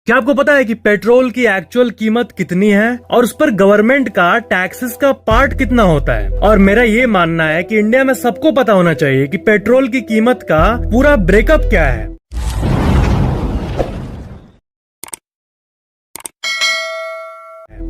क्या आपको पता है कि पेट्रोल की एक्चुअल कीमत कितनी है और उस पर गवर्नमेंट का टैक्सेस का पार्ट कितना होता है? और मेरा ये मानना है कि इंडिया में सबको पता होना चाहिए कि पेट्रोल की कीमत का पूरा ब्रेकअप क्या है।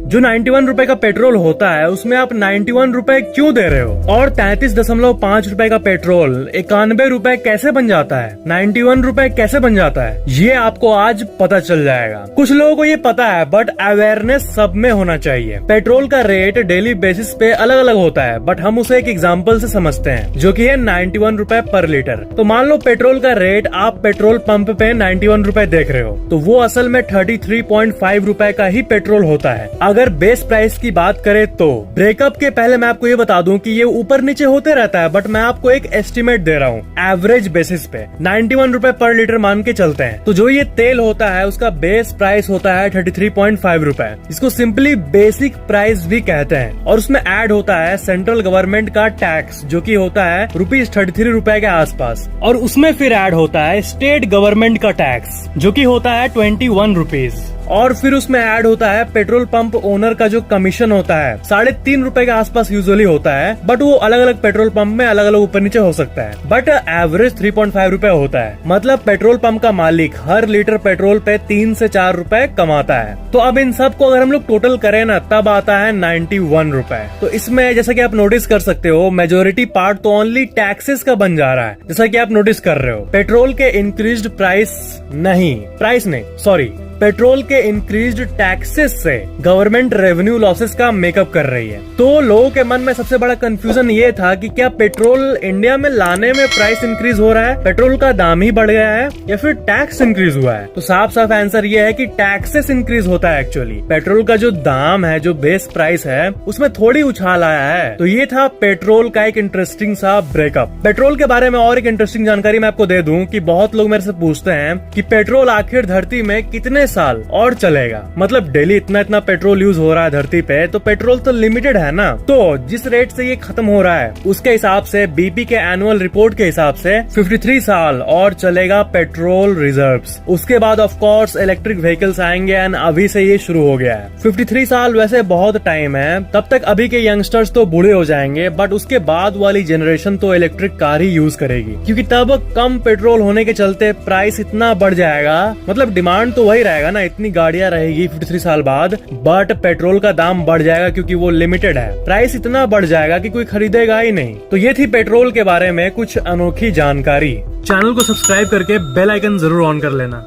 जो 91 रुपए का पेट्रोल होता है उसमें आप 91 रुपए क्यों दे रहे हो? और 33.5 रुपए का पेट्रोल 91 रुपए कैसे बन जाता है? 91 रुपए कैसे बन जाता है? ये आपको आज पता चल जाएगा। कुछ लोगों को ये पता है बट अवेयरनेस सब में होना चाहिए। पेट्रोल का रेट डेली बेसिस पे अलग अलग होता है बट हम उसे एक एग्जाम्पल से समझते हैं जो कि है 91 रुपए पर लीटर। तो मान लो पेट्रोल का रेट आप पेट्रोल पंप पे 91 रुपए देख रहे हो तो वो असल में 33.5 रुपए का ही पेट्रोल होता है। अगर बेस प्राइस की बात करें तो ब्रेकअप के पहले मैं आपको ये बता दूं कि ये ऊपर नीचे होते रहता है बट मैं आपको एक एस्टिमेट दे रहा हूँ एवरेज बेसिस पे 91 रुपए पर लीटर मान के चलते हैं। तो जो ये तेल होता है उसका बेस प्राइस होता है 33.5 रुपए। इसको सिंपली बेसिक प्राइस भी कहते हैं और उसमें ऐड होता है सेंट्रल गवर्नमेंट का टैक्स जो कि होता है ₹33 रुपए के आसपास, और उसमें फिर ऐड होता है स्टेट गवर्नमेंट का टैक्स जो कि होता है 21 रुपीज, और फिर उसमें ऐड होता है पेट्रोल पंप ओनर का जो कमीशन होता है 3.5 रुपए के आसपास यूजुअली होता है बट वो अलग अलग पेट्रोल पंप में अलग अलग ऊपर नीचे हो सकता है बट एवरेज 3.5 रुपए होता है। मतलब पेट्रोल पंप का मालिक हर लीटर पेट्रोल पे 3 से 4 रुपए कमाता है। तो अब इन सब को अगर हम लोग टोटल करें ना तब आता है 91 रुपए। तो इसमें जैसा कि आप नोटिस कर सकते हो मेजोरिटी पार्ट तो ओनली टैक्सेस का बन जा रहा है, जैसा कि आप नोटिस कर रहे हो। पेट्रोल के इंक्रीज्ड पेट्रोल के इंक्रीज्ड टैक्सेस से गवर्नमेंट रेवेन्यू लॉसेस का मेकअप कर रही है। तो लोगों के मन में सबसे बड़ा कंफ्यूजन ये था कि क्या पेट्रोल इंडिया में लाने में प्राइस इंक्रीज हो रहा है, पेट्रोल का दाम ही बढ़ गया है या फिर टैक्स इंक्रीज हुआ है? तो साफ साफ आंसर ये है कि टैक्सेस इंक्रीज होता है। एक्चुअली पेट्रोल का जो दाम है, जो बेस प्राइस है, उसमें थोड़ी उछाल आया है। तो ये था पेट्रोल का एक इंटरेस्टिंग सा ब्रेकअप। पेट्रोल के बारे में और एक इंटरेस्टिंग जानकारी मैं आपको दे दूं कि बहुत लोग मेरे से पूछते हैं कि पेट्रोल आखिर धरती में कितने साल और चलेगा। मतलब डेली इतना पेट्रोल यूज हो रहा है धरती पे तो पेट्रोल तो लिमिटेड है ना। तो जिस रेट से ये खत्म हो रहा है उसके हिसाब से बीपी के एनुअल रिपोर्ट के हिसाब से 53 साल और चलेगा पेट्रोल रिजर्व्स। उसके बाद ऑफ कोर्स इलेक्ट्रिक व्हीकल्स आएंगे एंड अभी से ये शुरू हो गया है। 53 साल वैसे बहुत टाइम है, तब तक अभी के यंगस्टर्स तो बूढ़े हो जाएंगे बट उसके बाद वाली जनरेशन तो इलेक्ट्रिक कार ही यूज करेगी क्योंकि तब कम पेट्रोल होने के चलते प्राइस इतना बढ़ जाएगा। मतलब डिमांड तो वही रहेगा ना, इतनी गाड़ियां रहेगी 53 साल बाद बट पेट्रोल का दाम बढ़ जाएगा क्योंकि वो लिमिटेड है। प्राइस इतना बढ़ जाएगा कि कोई खरीदेगा ही नहीं। तो ये थी पेट्रोल के बारे में कुछ अनोखी जानकारी। चैनल को सब्सक्राइब करके बेल आइकन जरूर ऑन कर लेना।